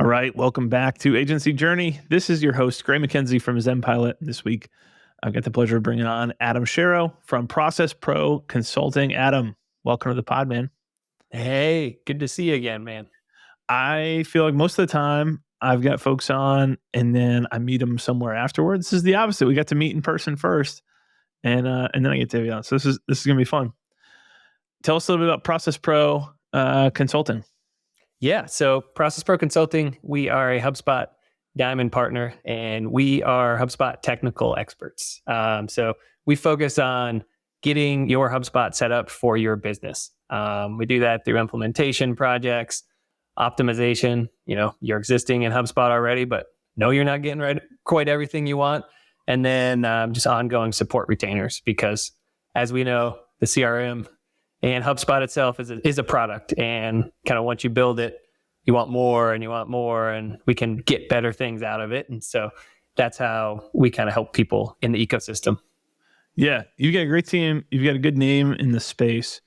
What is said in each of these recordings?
All right, welcome back to Agency Journey. This is your host, Gray McKenzie from ZenPilot. This week, I've got the pleasure of bringing on Adam Sharrow from Process Pro Consulting. Adam, welcome to the pod, man. Hey, good to see you again, man. I feel like most of the time I've got folks on and then I meet them somewhere afterwards. This is the opposite. We got to meet in person first and then I get to be on. So this is going to be fun. Tell us a little bit about Process Pro Consulting. Yeah, so Process Pro Consulting, we are a HubSpot Diamond Partner, and we are HubSpot technical experts. So we focus on getting your HubSpot set up for your business. We do that through implementation projects, optimization. You're existing in HubSpot already, but no, you're not getting quite everything you want. And then just ongoing support retainers, because as we know, the CRM and HubSpot itself is a product, and kind of once you build it, you want more and you want more, and we can get better things out of it. And so that's how we kind of help people in the ecosystem. Yeah, you've got a great team. You've got a good name in the space,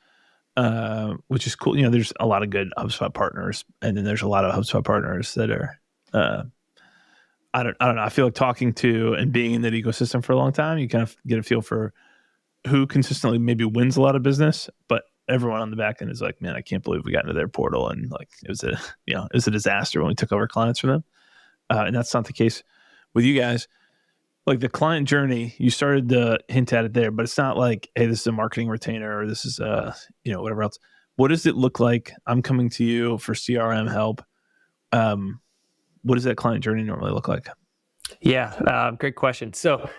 which is cool. There's a lot of good HubSpot partners, and then there's a lot of HubSpot partners that are, I don't know. I feel like talking to and being in that ecosystem for a long time, you kind of get a feel for who consistently maybe wins a lot of business, but everyone on the back end is like, man, I can't believe we got into their portal, and like it was a disaster when we took over clients from them. And that's not the case with you guys. Like the client journey, you started to hint at it there, but it's not like, hey, this is a marketing retainer or this is whatever else. What does it look like? I'm coming to you for CRM help. What does that client journey normally look like? Yeah, great question. So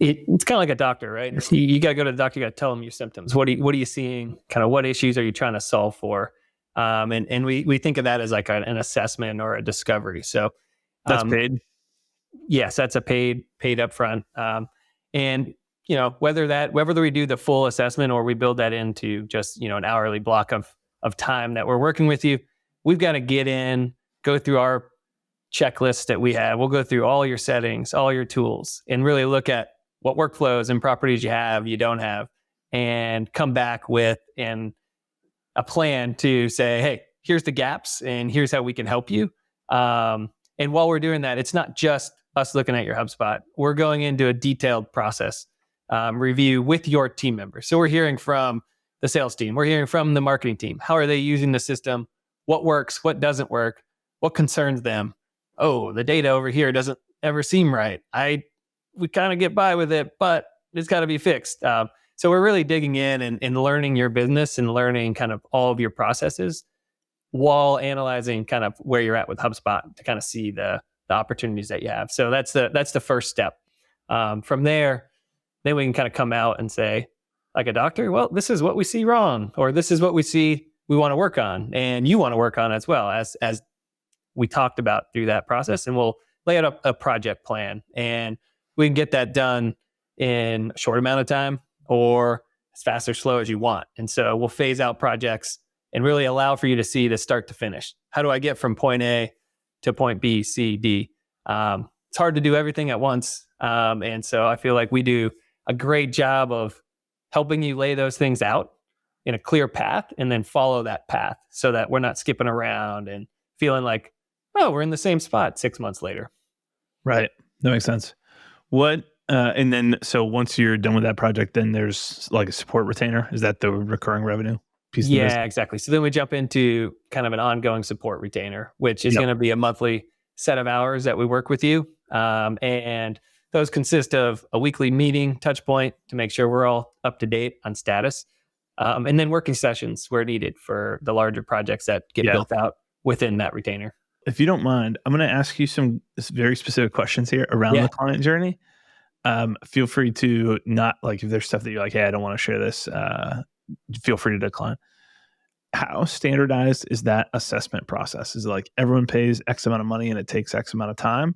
it's kind of like a doctor, right? You got to go to the doctor. You got to tell them your symptoms. What are you seeing? Kind of what issues are you trying to solve for? And we think of that as like an assessment or a discovery. So that's paid. Yes, that's a paid upfront. And whether we do the full assessment or we build that into just an hourly block of time that we're working with you, we've got to get in, go through our checklist that we have. We'll go through all your settings, all your tools, and really look at what workflows and properties you don't have, and come back with a plan to say, hey, here's the gaps and here's how we can help you. And while we're doing that, it's not just us looking at your HubSpot. We're going into a detailed process review with your team members. So we're hearing from the sales team. We're hearing from the marketing team. How are they using the system? What works? What doesn't work? What concerns them? Oh, the data over here doesn't ever seem right. We kind of get by with it, but it's got to be fixed. So we're really digging in and learning your business and learning kind of all of your processes while analyzing kind of where you're at with HubSpot to kind of see the opportunities that you have. So that's the first step. From there, then we can kind of come out and say, like a doctor, well, this is what we see wrong, or this is what we see we want to work on, and you want to work on as well, as we talked about through that process. And we'll lay out a project plan, and we can get that done in a short amount of time or as fast or slow as you want. And so we'll phase out projects and really allow for you to see the start to finish. How do I get from point A to point B, C, D? It's hard to do everything at once. And so I feel like we do a great job of helping you lay those things out in a clear path and then follow that path so that we're not skipping around and feeling like, oh, we're in the same spot 6 months later. Right. That makes sense. And then, so once you're done with that project, then there's like a support retainer. Is that the recurring revenue piece? Yeah, exactly. So then we jump into kind of an ongoing support retainer, which is going to be a monthly set of hours that we work with you. And those consist of a weekly meeting touch point to make sure we're all up to date on status. And then working sessions where needed for the larger projects that get built out within that retainer. If you don't mind, I'm going to ask you some very specific questions here around the client journey. Feel free to not, like, if there's stuff that you're like, hey, I don't want to share this, feel free to decline. How standardized is that assessment process? Is it like everyone pays X amount of money and it takes X amount of time?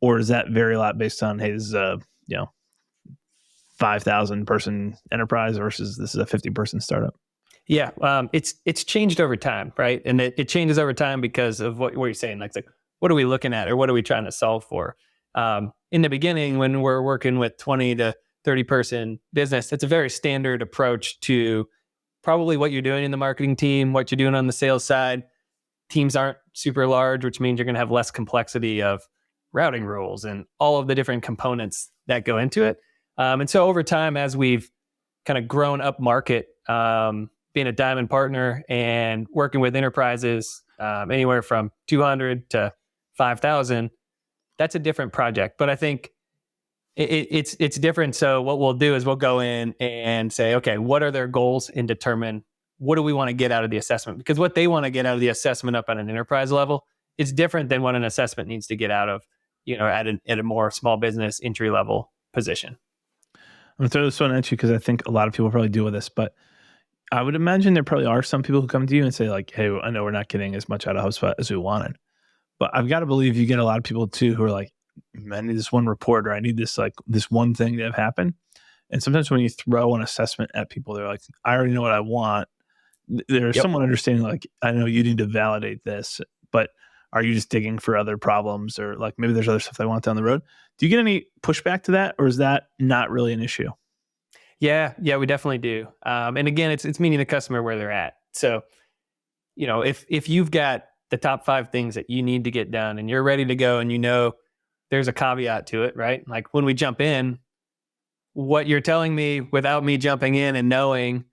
Or is that vary a lot based on, hey, this is a 5,000 person enterprise versus this is a 50 person startup? Yeah, it's changed over time, right? And it changes over time because of what you're saying. Like, what are we looking at, or what are we trying to solve for? In the beginning, when we're working with 20 to 30 person business, that's a very standard approach to probably what you're doing in the marketing team, what you're doing on the sales side. teams aren't super large, which means you're going to have less complexity of routing rules and all of the different components that go into it. And so over time, as we've kind of grown up market, being a Diamond partner and working with enterprises anywhere from 200 to 5,000, that's a different project. But I think it's different. So what we'll do is we'll go in and say, okay, what are their goals, and determine what do we want to get out of the assessment? Because what they want to get out of the assessment up at an enterprise level is different than what an assessment needs to get out of, at a more small business entry level position. I'm gonna throw this one at you because I think a lot of people probably deal with this, but I would imagine there probably are some people who come to you and say like, hey, I know we're not getting as much out of HubSpot as we wanted, but I've got to believe you get a lot of people too who are like, I need this one report, or I need this one thing to have happen. And sometimes when you throw an assessment at people, they're like, I already know what I want. There's someone understanding like, I know you need to validate this, but are you just digging for other problems, or like maybe there's other stuff they want down the road? Do you get any pushback to that, or is that not really an issue? Yeah, we definitely do. And again, it's meeting the customer where they're at. So, if you've got the top 5 things that you need to get done and you're ready to go, and there's a caveat to it, right? Like when we jump in, what you're telling me without me jumping in and knowing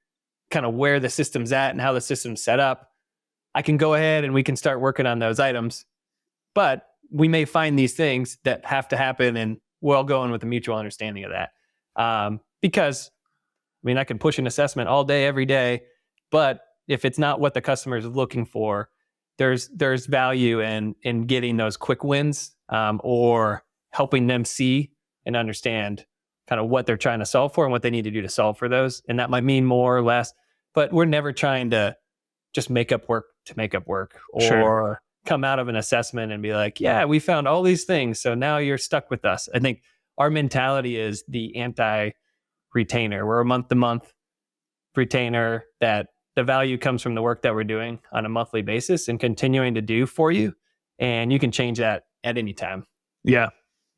kind of where the system's at and how the system's set up, I can go ahead and we can start working on those items. But we may find these things that have to happen, and we'll go in with a mutual understanding of that. Because, I can push an assessment all day, every day, but if it's not what the customer is looking for, there's value in getting those quick wins, or helping them see and understand kind of what they're trying to solve for and what they need to do to solve for those. And that might mean more or less, but we're never trying to just make up work to make up work, or come out of an assessment and be like, yeah, we found all these things, so now you're stuck with us. I think our mentality is the anti-retainer. We're a month-to-month retainer, that the value comes from the work that we're doing on a monthly basis and continuing to do for you. And you can change that at any time. Yeah,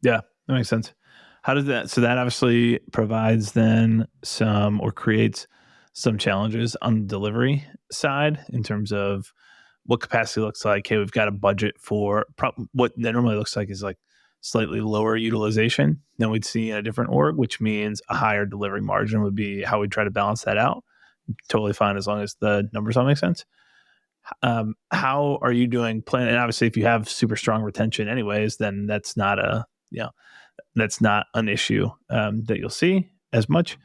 that makes sense. How does that, so that obviously provides then some, or creates some challenges on the delivery side in terms of what capacity looks like. Hey, we've got a budget for what that normally looks like is like slightly lower utilization than we'd see in a different org, which means a higher delivery margin would be how we try to balance that out. Totally fine as long as the numbers all make sense. How are you doing plan? And obviously if you have super strong retention anyways, then that's not an issue that you'll see as much.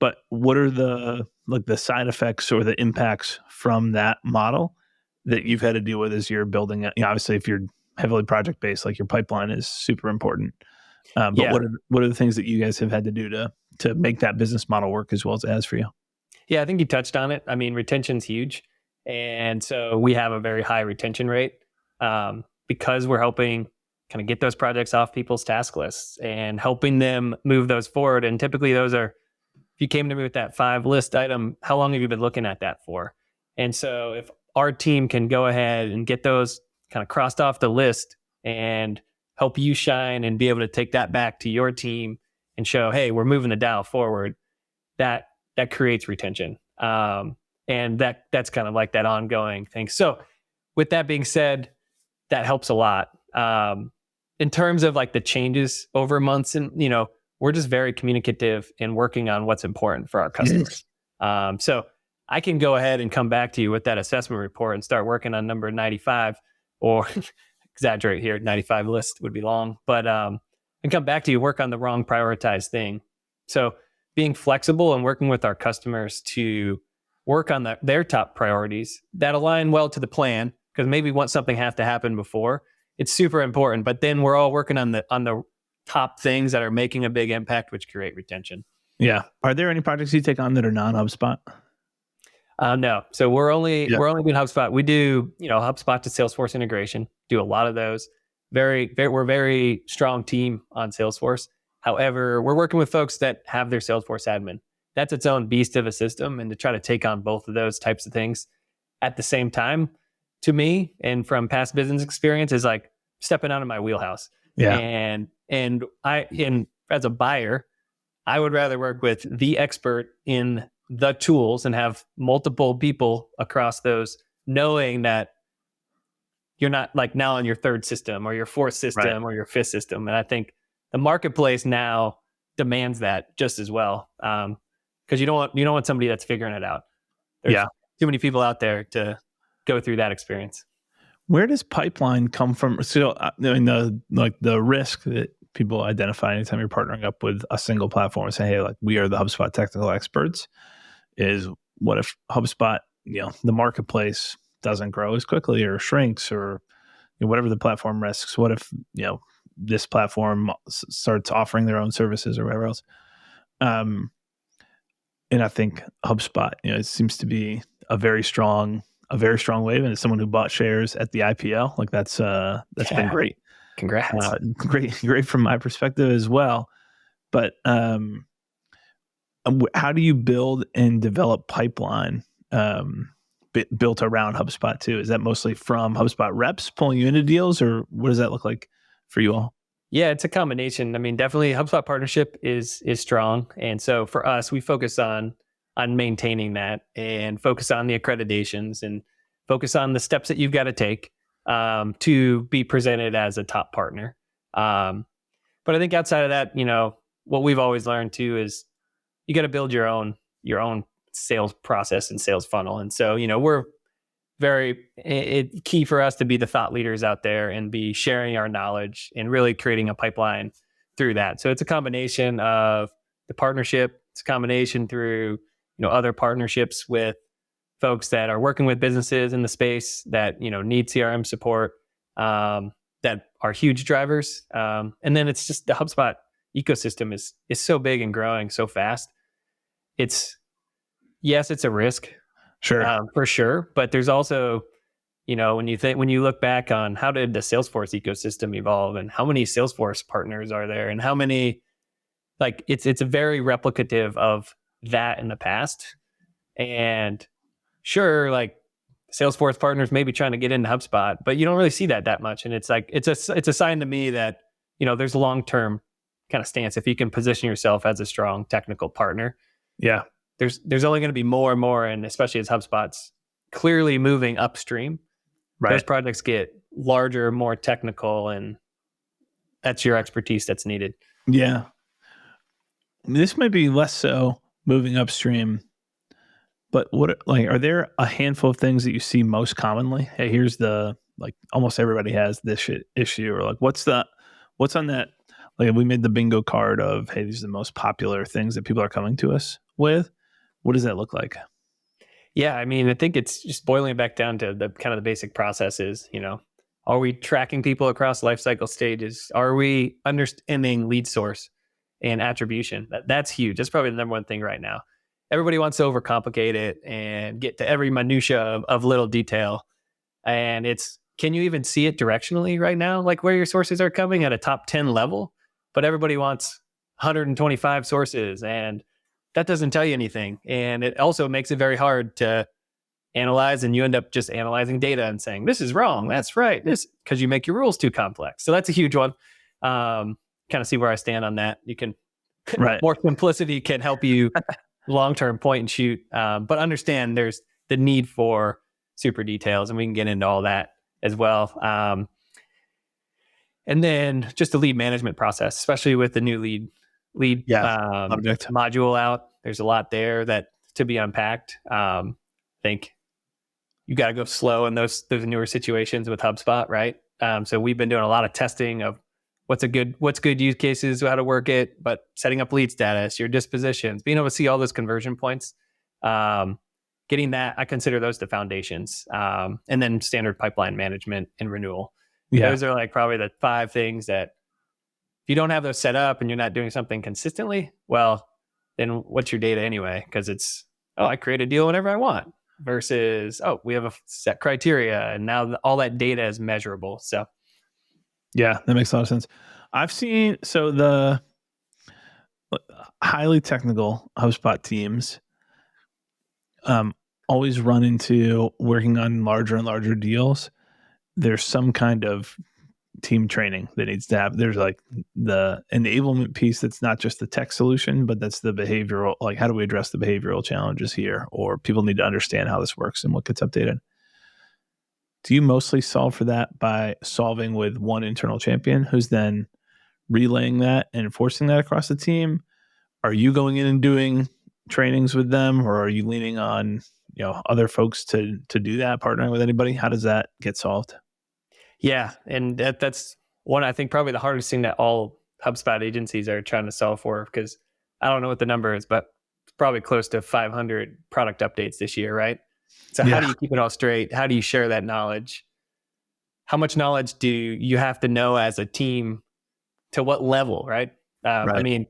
But what are the side effects or the impacts from that model that you've had to deal with as you're building it? Obviously if you're heavily project based, like your pipeline is super important. But what are the things that you guys have had to do to make that business model work as well as it has for you? Yeah, I think you touched on it. Retention's huge. And so we have a very high retention rate, because we're helping kind of get those projects off people's task lists and helping them move those forward. And typically those are, if you came to me with that 5 list item, how long have you been looking at that for? And so if our team can go ahead and get those kind of crossed off the list and help you shine and be able to take that back to your team and show, hey, we're moving the dial forward, that creates retention. And that's kind of like that ongoing thing. So with that being said, that helps a lot. In terms of like the changes over months, and we're just very communicative in working on what's important for our customers. So I can go ahead and come back to you with that assessment report and start working on number 95, or exaggerate here, 95 list would be long, but and come back to you, work on the wrong prioritized thing. So being flexible and working with our customers to work on their top priorities that align well to the plan, because maybe once something has to happen before, it's super important, but then we're all working on the top things that are making a big impact, which create retention. Yeah. Are there any projects you take on that are non-HubSpot? No. So we're only doing HubSpot. We do, HubSpot to Salesforce integration, do a lot of those. We're a very strong team on Salesforce. However, we're working with folks that have their Salesforce admin. That's its own beast of a system. And to try to take on both of those types of things at the same time, to me, and from past business experience, is like stepping out of my wheelhouse. Yeah. And as a buyer, I would rather work with the expert in the tools and have multiple people across those, knowing that you're not like now on your third system or your fourth system Right. or your fifth system. And I think the marketplace now demands that just as well. Because you don't want somebody that's figuring it out. There's Yeah. too many people out there to go through that experience. Where does pipeline come from? So, I mean, the risk that people identify anytime you're partnering up with a single platform and say, hey, like we are the HubSpot technical experts, is what if HubSpot, the marketplace doesn't grow as quickly or shrinks or whatever the platform risks? What if, this platform starts offering their own services or whatever else? And I think HubSpot, it seems to be a very strong wave. And as someone who bought shares at the IPO, like that's been great. Congrats. Great from my perspective as well. But how do you build and develop pipeline built around HubSpot too? Is that mostly from HubSpot reps pulling you into deals, or what does that look like for you all? Yeah, it's a combination. I mean, definitely HubSpot partnership is strong. And so for us, we focus on maintaining that and focus on the accreditations and focus on the steps that you've got to take to be presented as a top partner. But I think outside of that, what we've always learned too is you got to build your own sales process and sales funnel. And so, we're very key for us to be the thought leaders out there and be sharing our knowledge and really creating a pipeline through that. So it's a combination of the partnership. It's a combination through, other partnerships with folks that are working with businesses in the space that, need CRM support, that are huge drivers. And then it's just the HubSpot ecosystem is so big and growing so fast. It's a risk. Sure. For sure. But there's also, when you look back on how did the Salesforce ecosystem evolve and how many Salesforce partners are there and how many, like it's a very replicative of that in the past. And sure, like Salesforce partners may be trying to get into HubSpot, but you don't really see that much. And it's like, it's a sign to me that, there's a long-term kind of stance. If you can position yourself as a strong technical partner. Yeah. There's only going to be more and more, and especially as HubSpot's clearly moving upstream, right, those projects get larger, more technical, and that's your expertise that's needed. Yeah. This might be less so moving upstream, but are there a handful of things that you see most commonly? Hey, here's almost everybody has this issue, or what's on that? Like we made the bingo card of, hey, these are the most popular things that people are coming to us with. What does that look like? Yeah, I mean, I think it's just boiling it back down to the kind of the basic processes. Are we tracking people across life cycle stages? Are we understanding lead source and attribution? That's huge. That's probably the number one thing right now. Everybody wants to overcomplicate it and get to every minutia of little detail. And can you even see it directionally right now? Like where your sources are coming at a top 10 level, but everybody wants 125 sources, and that doesn't tell you anything. And it also makes it very hard to analyze, and you end up just analyzing data and saying, this is wrong, that's right, because you make your rules too complex. So that's a huge one. Kind of see where I stand on that. You can, right. More simplicity can help you long-term point and shoot, but understand there's the need for super details, and we can get into all that as well. And then just the lead management process, especially with the new lead module out. There's a lot there that to be unpacked. I think you got to go slow in those newer situations with HubSpot, right? So we've been doing a lot of testing of what's good use cases, how to work it, but setting up lead status, your dispositions, being able to see all those conversion points, getting that, I consider those the foundations. And then standard pipeline management and renewal. Yeah. Those are like probably the 5 things that if you don't have those set up and you're not doing something consistently, well, then what's your data anyway? Because it's, I create a deal whenever I want versus, we have a set criteria and now all that data is measurable. So yeah, that makes a lot of sense. I've seen, the highly technical HubSpot teams always run into working on larger and larger deals. There's some kind of team training that needs to have. There's like the enablement piece that's not just the tech solution, but that's the behavioral, like how do we address the behavioral challenges here? Or people need to understand how this works and what gets updated. do you mostly solve for that by solving with one internal champion who's then relaying that and enforcing that across the team? Are you going in and doing trainings with them, or are you leaning on other folks to do that, partnering with anybody? How does that get solved? Yeah, and that's one, I think, probably the hardest thing that all HubSpot agencies are trying to solve for, because I don't know what the number is, but it's probably close to 500 product updates this year, right? So how do you keep it all straight? How do you share that knowledge? How much knowledge do you have to know as a team, to what level, right? Right. I mean,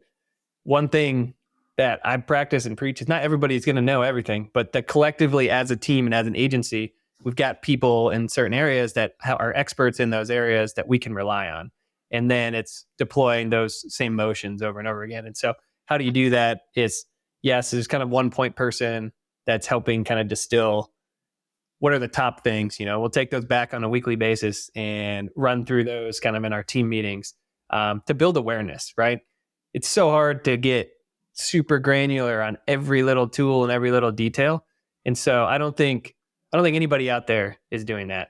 one thing that I practice and preach is not everybody's going to know everything, but that collectively as a team and as an agency, we've got people in certain areas that are experts in those areas that we can rely on. And then it's deploying those same motions over and over again. And so how do you do that? Is, yes, there's kind of one point person that's helping kind of distill what are the top things. We'll take those back on a weekly basis and run through those kind of in our team meetings to build awareness, right? It's so hard to get super granular on every little tool and every little detail. And so I don't think anybody out there is doing that.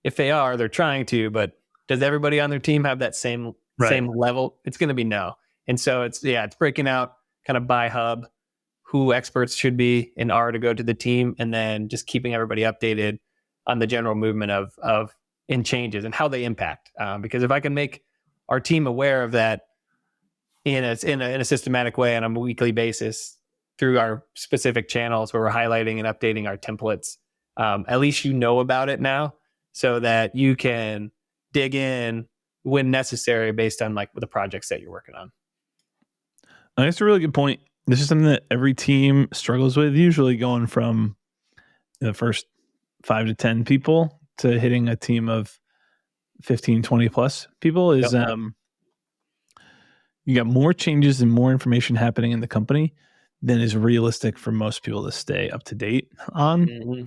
If they are, they're trying to, but does everybody on their team have that same level? It's going to be no. And so it's breaking out kind of by hub, who experts should be and are to go to the team, and then just keeping everybody updated on the general movement of in changes and how they impact. Because if I can make our team aware of that in a systematic way on a weekly basis through our specific channels where we're highlighting and updating our templates, at least about it now, so that you can dig in when necessary based on like the projects that you're working on. That's a really good point. This is something that every team struggles with, usually going from the first 5 to 10 people to hitting a team of 15, 20 plus people is you got more changes and more information happening in the company than is realistic for most people to stay up to date on. Mm-hmm.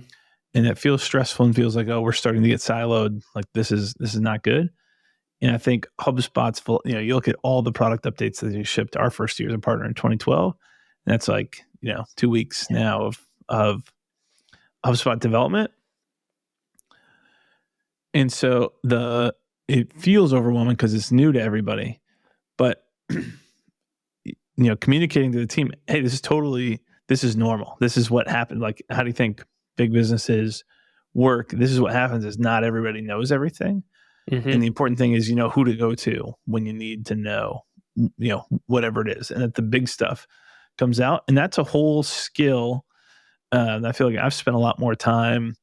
And it feels stressful and feels like, oh, we're starting to get siloed. Like this is not good. And I think HubSpot's full, you look at all the product updates that they shipped our first year as a partner in 2012. And that's like, 2 weeks now of HubSpot development. And so it feels overwhelming because it's new to everybody. But communicating to the team, hey, this is normal. This is what happened. Like, how do you think big businesses work? This is what happens is not everybody knows everything. Mm-hmm. And the important thing is, who to go to when you need to know, whatever it is. And that the big stuff comes out. And that's a whole skill that I feel like I've spent a lot more time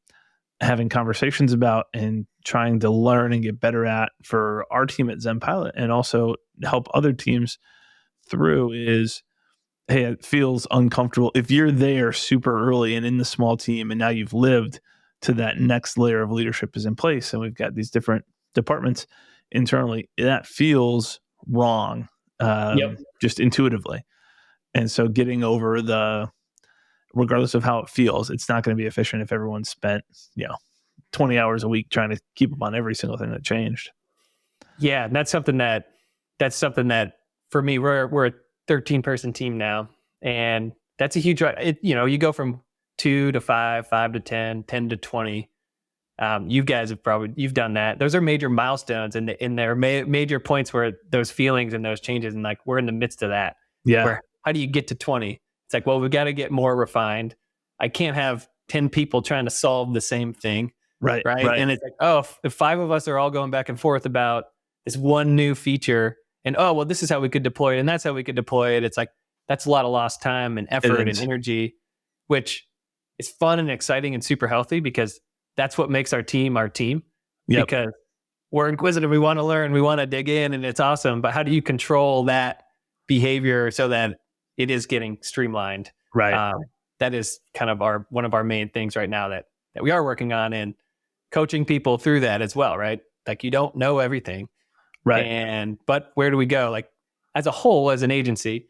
having conversations about and trying to learn and get better at for our team at Zen Pilot, and also help other teams through is, hey, it feels uncomfortable. If you're there super early and in the small team, and now you've lived to that next layer of leadership is in place, and we've got these different departments internally, that feels wrong, just intuitively. And so getting over regardless of how it feels, it's not going to be efficient if everyone spent, 20 hours a week trying to keep up on every single thing that changed. Yeah. And that's something that for me, we're a 13-person team now, and that's a huge, you go from 2 to 5, 5 to 10, 10 to 20. You guys you've done that. Those are major milestones, and there are major points where those feelings and those changes, and like we're in the midst of that. Yeah. How do you get to 20? It's like, well, we've got to get more refined. I can't have 10 people trying to solve the same thing. Right. And it's like, oh, if 5 of us are all going back and forth about this one new feature, and oh, well, this is how we could deploy it, and that's how we could deploy it. It's like, that's a lot of lost time and effort and energy, which is fun and exciting and super healthy, because that's what makes our team. Yep. Because we're inquisitive, we want to learn, we want to dig in, and it's awesome. But how do you control that behavior so that it is getting streamlined? Right. That is kind of one of our main things right now that we are working on, and coaching people through that as well, right? Like, you don't know everything. Right. But where do we go? Like, as a whole, as an agency,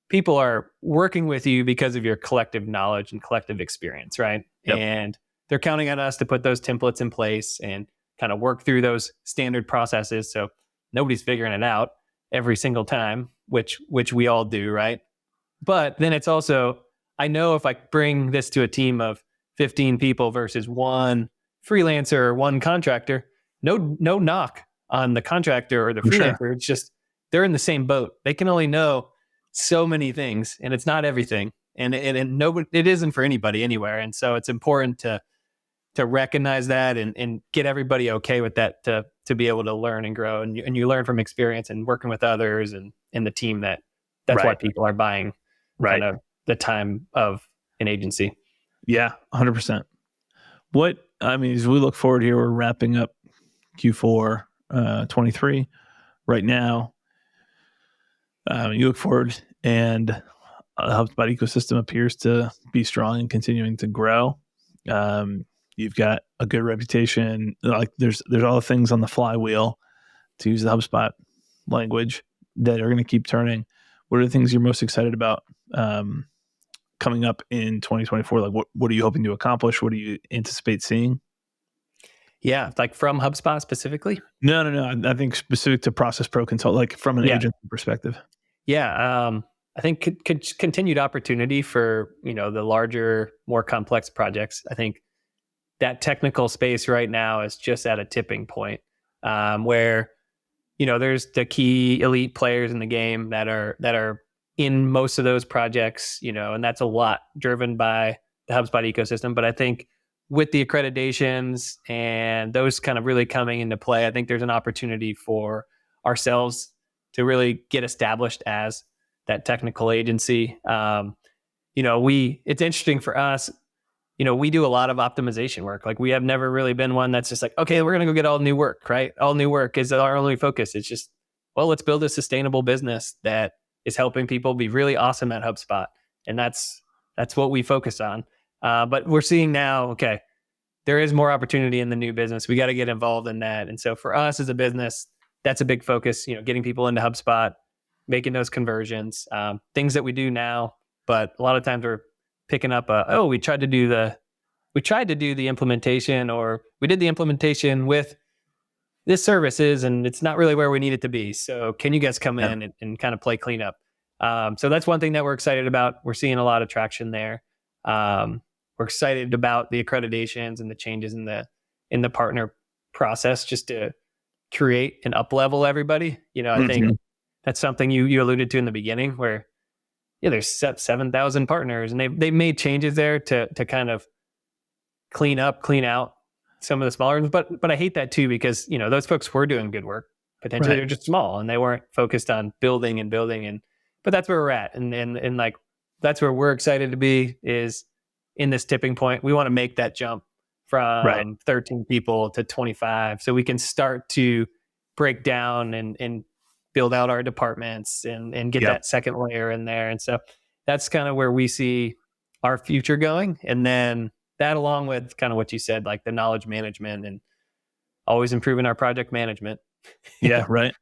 people are working with you because of your collective knowledge and collective experience, right? Yep. And they're counting on us to put those templates in place and kind of work through those standard processes. So nobody's figuring it out every single time, which we all do, right? But then it's also, I know if I bring this to a team of 15 people versus one freelancer or one contractor, no knock on the contractor or the freelancer. Sure. It's just they're in the same boat. They can only know so many things, and it's not everything. And nobody, it isn't for anybody anywhere. And so it's important to recognize that and get everybody okay with that to be able to learn and grow. And you learn from experience and working with others and the team that's right. Why people are buying kind of the time of an agency. Yeah, 100%. As we look forward here, we're wrapping up Q4 23 right now. You look forward, and the HubSpot ecosystem appears to be strong and continuing to grow. You've got a good reputation. Like there's all the things on the flywheel, to use the HubSpot language, that are going to keep turning. What are the things you're most excited about coming up in 2024? Like what are you hoping to accomplish? What do you anticipate seeing? Yeah, like from HubSpot specifically? No. I think specific to Process Pro Consult, like from an agency perspective. Yeah, I think continued opportunity for the larger, more complex projects. I think that technical space right now is just at a tipping point where there's the key elite players in the game that are in most of those projects, and that's a lot driven by the HubSpot ecosystem. But I think with the accreditations and those kind of really coming into play, I think there's an opportunity for ourselves to really get established as that technical agency. It's interesting for us. We do a lot of optimization work. Like we have never really been one that's just like, okay, we're going to go get all new work, right? All new work is our only focus. It's just, well, let's build a sustainable business that is helping people be really awesome at HubSpot. And that's what we focus on. But we're seeing now, okay, there is more opportunity in the new business. We got to get involved in that. And so for us as a business, that's a big focus, getting people into HubSpot, making those conversions, things that we do now. But a lot of times we're picking up we tried to do the implementation, or we did the implementation with this services and it's not really where we need it to be. So can you guys come in and kind of play cleanup? So that's one thing that we're excited about. We're seeing a lot of traction there. We're excited about the accreditations and the changes in the partner process, just to create and up level everybody. I think that's something you alluded to in the beginning, where there's 7,000 partners, and they made changes there to kind of clean out some of the smaller ones. But I hate that too, because those folks were doing good work. Potentially they're just small and they weren't focused on building. But that's where we're at, and like that's where we're excited to be, is in this tipping point. We want to make that jump from 13 people to 25, so we can start to break down and build out our departments and get that second layer in there. And so that's kind of where we see our future going. And then that, along with kind of what you said, like the knowledge management and always improving our project management. Yeah, right.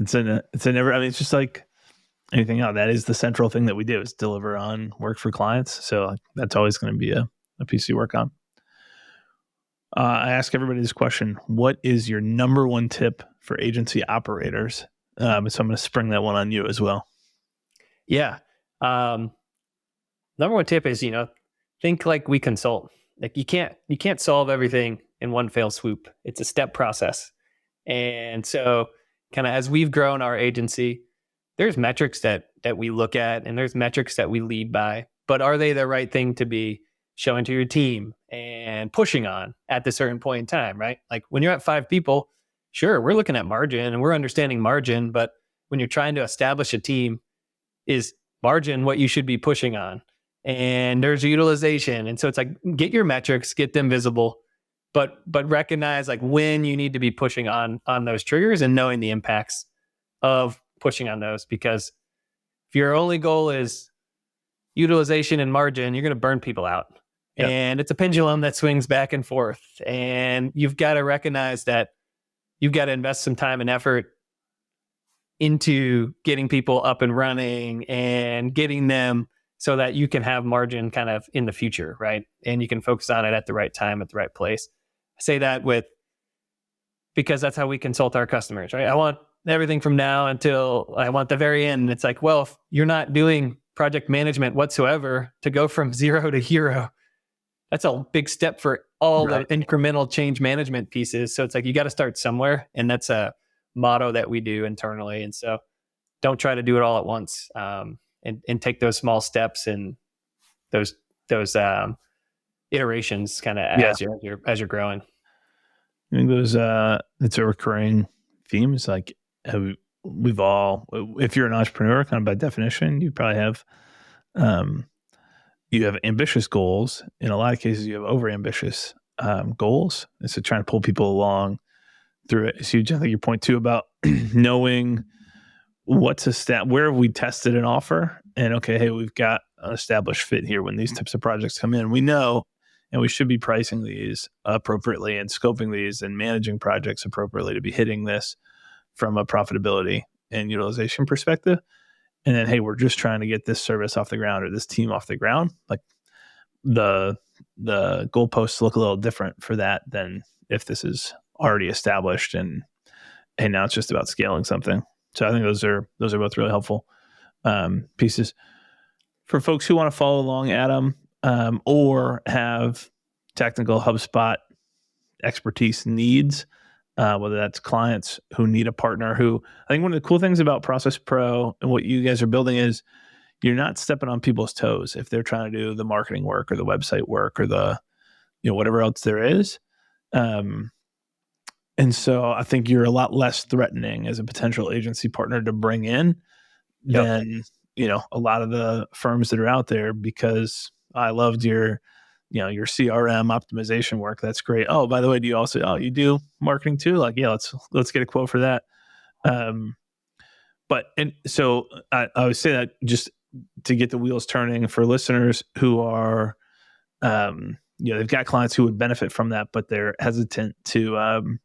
It's it's just like anything else. That is the central thing that we do, is deliver on work for clients. So that's always going to be a piece you work on. I ask everybody this question: what is your number one tip for agency operators? So I'm going to spring that one on you as well. Yeah. Number one tip is, think like we consult. Like you can't solve everything in one fell swoop. It's a step process. And so kind of as we've grown our agency, there's metrics that we look at, and there's metrics that we lead by, but are they the right thing to be showing to your team and pushing on at the certain point in time, right? Like when you're at 5 people, sure, we're looking at margin and we're understanding margin, but when you're trying to establish a team, is margin what you should be pushing on? And there's utilization. And so it's like, get your metrics, get them visible, but recognize like when you need to be pushing on those triggers and knowing the impacts of pushing on those. Because if your only goal is utilization and margin, you're going to burn people out. Yep. And it's a pendulum that swings back and forth. And you've got to recognize that you've got to invest some time and effort into getting people up and running and getting them so that you can have margin kind of in the future, right? And you can focus on it at the right time, at the right place. I say that because that's how we consult our customers, right? I want everything from now until I want the very end. And it's like, well, if you're not doing project management whatsoever to go from 0 to hero, that's a big step for all Right. the incremental change management pieces. So it's like, you got to start somewhere. And that's a motto that we do internally. And so don't try to do it all at once, and take those small steps and those iterations kind of Yeah. as you're growing. I think it's a recurring theme. It's like we've all, if you're an entrepreneur, kind of by definition, you probably have, you have ambitious goals. In a lot of cases, you have over ambitious goals. And so trying to pull people along through it is huge. I think your point too about knowing what's where have we tested an offer, and okay, hey, we've got an established fit here. When these types of projects come in, we know, and we should be pricing these appropriately and scoping these and managing projects appropriately to be hitting this from a profitability and utilization perspective. And then, hey, we're just trying to get this service off the ground or this team off the ground. Like the goalposts look a little different for that than if this is already established and hey, now it's just about scaling something. So I think those are both really helpful pieces for folks who want to follow along, Adam, or have technical HubSpot expertise needs, whether that's clients who need a partner. Who, I think one of the cool things about Process Pro and what you guys are building is you're not stepping on people's toes if they're trying to do the marketing work or the website work or the, whatever else there is. And so I think you're a lot less threatening as a potential agency partner to bring in than, a lot of the firms that are out there, because I loved your CRM optimization work. That's great. Oh, by the way, you do marketing too? Like, yeah, let's get a quote for that. So I would say that just to get the wheels turning for listeners who are, they've got clients who would benefit from that, but they're hesitant to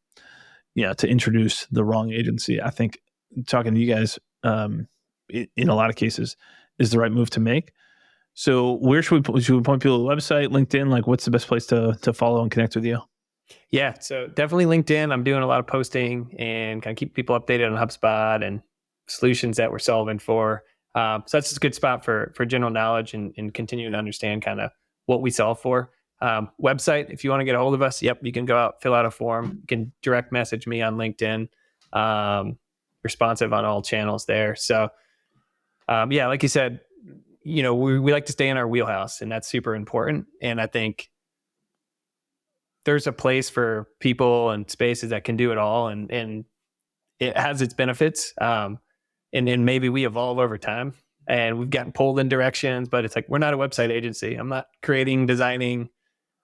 introduce the wrong agency. I think talking to you guys, in a lot of cases, is the right move to make. So where should we point people to the website, LinkedIn? Like, what's the best place to follow and connect with you? Yeah, so definitely LinkedIn. I'm doing a lot of posting and kind of keep people updated on HubSpot and solutions that we're solving for. So that's just a good spot for general knowledge and continuing to understand kind of what we solve for. Website, if you want to get a hold of us, you can go out, fill out a form. You can direct message me on LinkedIn. Responsive on all channels there. So like you said, we like to stay in our wheelhouse, and that's super important. And I think there's a place for people and spaces that can do it all, and it has its benefits. And then maybe we evolve over time and we've gotten pulled in directions, but it's like, we're not a website agency. I'm not creating, designing,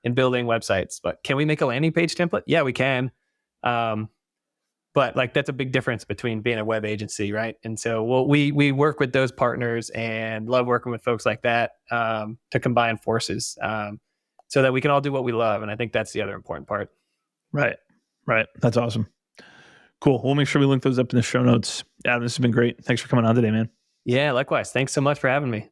and building websites, but can we make a landing page template? Yeah, we can. But like, that's a big difference between being a web agency, right? And so we work with those partners and love working with folks like that, to combine forces, so that we can all do what we love. And I think that's the other important part. Right. That's awesome. Cool. We'll make sure we link those up in the show notes. Adam, this has been great. Thanks for coming on today, man. Yeah, likewise. Thanks so much for having me.